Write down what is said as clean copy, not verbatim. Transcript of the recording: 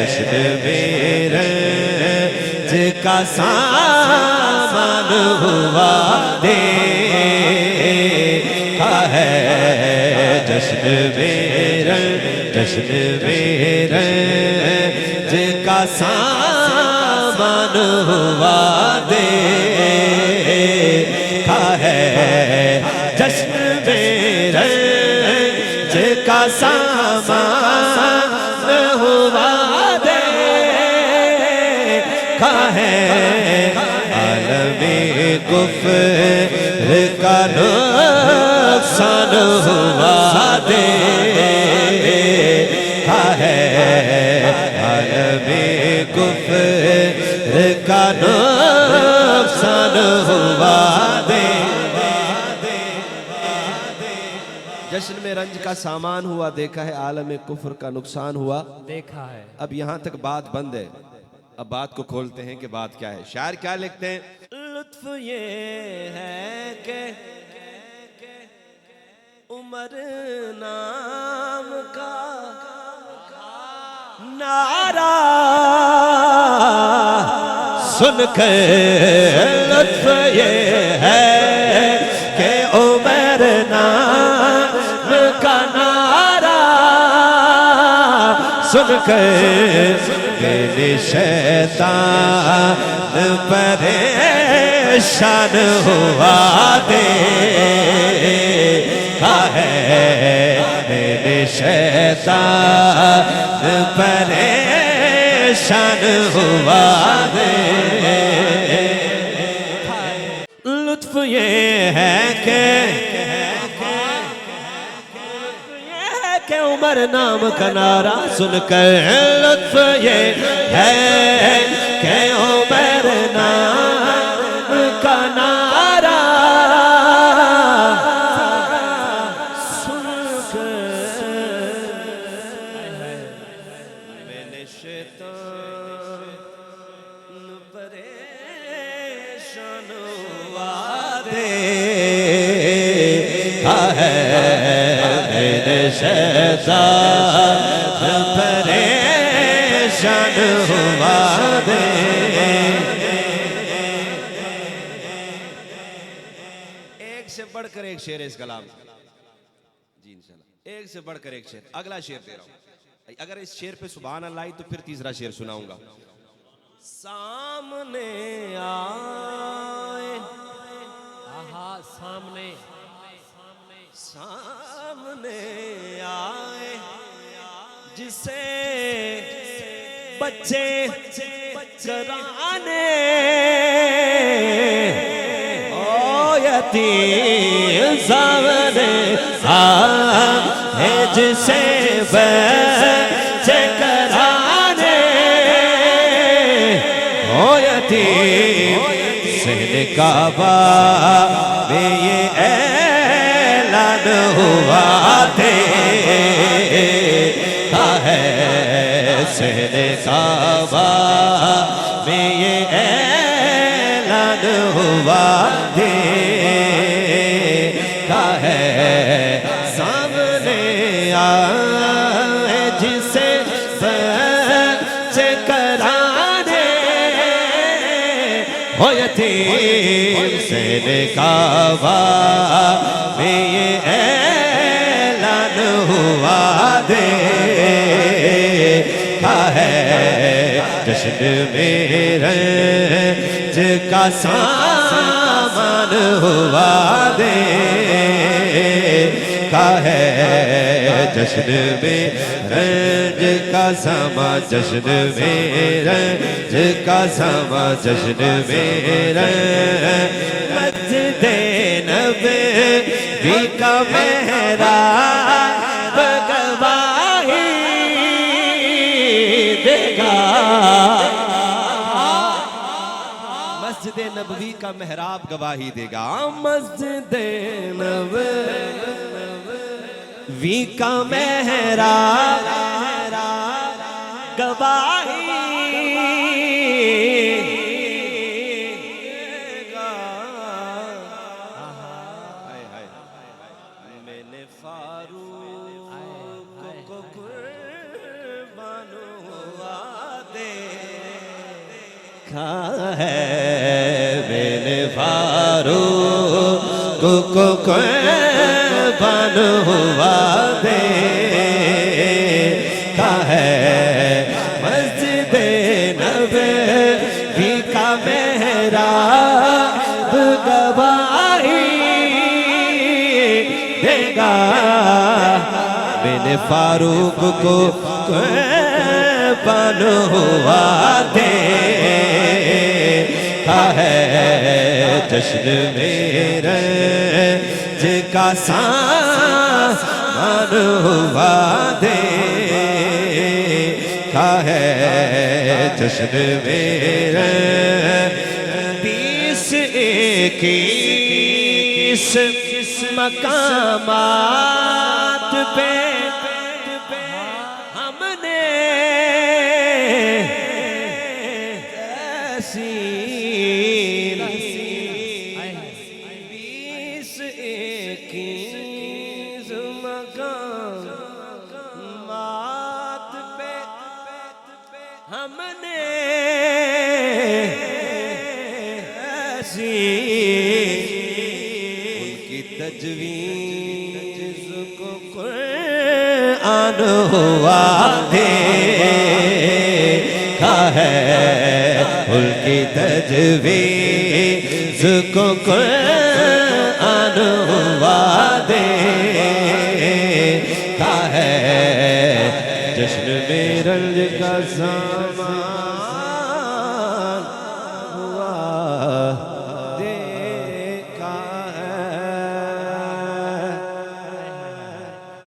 जश्न मेरे जिका सामान हुआ देखा है। जश्न मेरे जिका सामान हुआ देखा है। जश्न मेरे जिका सामान हुआ देखा है। आलमे कुफ्र का नुकसान हुआ देखा है। आलमे कुफ्र का नुकसान हुआ जश्न में रंज का सामान हुआ देखा है, आलम कुफ्र का नुकसान हुआ देखा है। अब यहाँ तक बात बंद है, अब बात को खोलते हैं कि बात क्या है। शायर क्या लिखते हैं? लुत्फ ये है कि उमर नाम का नारा सुनकर, लुत्फ ये है कि उमर नाम का नारा सुनकर मेरे शैतान परेशान हुआ देखा है। मेरे शैतान परेशान हुआ लुत्फ ये है कि उमर नाम का नारा सुनकर, लुत्फ ये है कि उमर नाम का नारा सुनकर मैंने शैतान परेशान हुआ देखा है। मैंने शैतान परेशान हुआ एक से बढ़कर एक शेर इस कलाम जी, इंशाल्लाह एक से बढ़कर एक शेर। अगला शेर दे रहा हूं, अगर इस शेर पे सुभान अल्लाह आई तो फिर तीसरा शेर सुनाऊंगा। सामने आए, आहा, सामने सामने आए जिसे बच्चे कराने, ओ यतीम सामने आए जिसे बच्चे कराने, ओ यतीम सहने काबा में ये ऐलान हुआ देखा है। सहने काबा में ये ऐलान हुआ देखा है। सामने आए जिसे बच्चे कराने, हो यतीम सहने काबा में ये ऐलान हुआ देखा है। जश्न मेरे जिका सामान हुआ देखा है। जश्न मेरे जिका सामान, जश्न मेरे जिका सामान, जश्न मेरे मस्जिदे नबी का मेहराब गवाही देगा। मस्जिद नबवी का मेहराब गवाही देगा। मस्जिद नबवी का मेहराब गवाही देगा। मैंने फारूक को कुर्बान हुआ देखा है मैंने फारूक को कुर्बान हुआ देखा है मस्जिद नबवी का मेहराब गवाही देगा मैंने फारूक को कुर्बान हुआ देखा है जश्न मेरे जिका सामान हुआ देखा है जश्न मेरे 20-21 मकामात पे हमने तहसीन 20-21 मकामात पे हमने उनकी तजवीज़ को कुरान हुआ देखा है उनकी तजवीज़ को कुरान हुआ देखा है जश्न में रंज का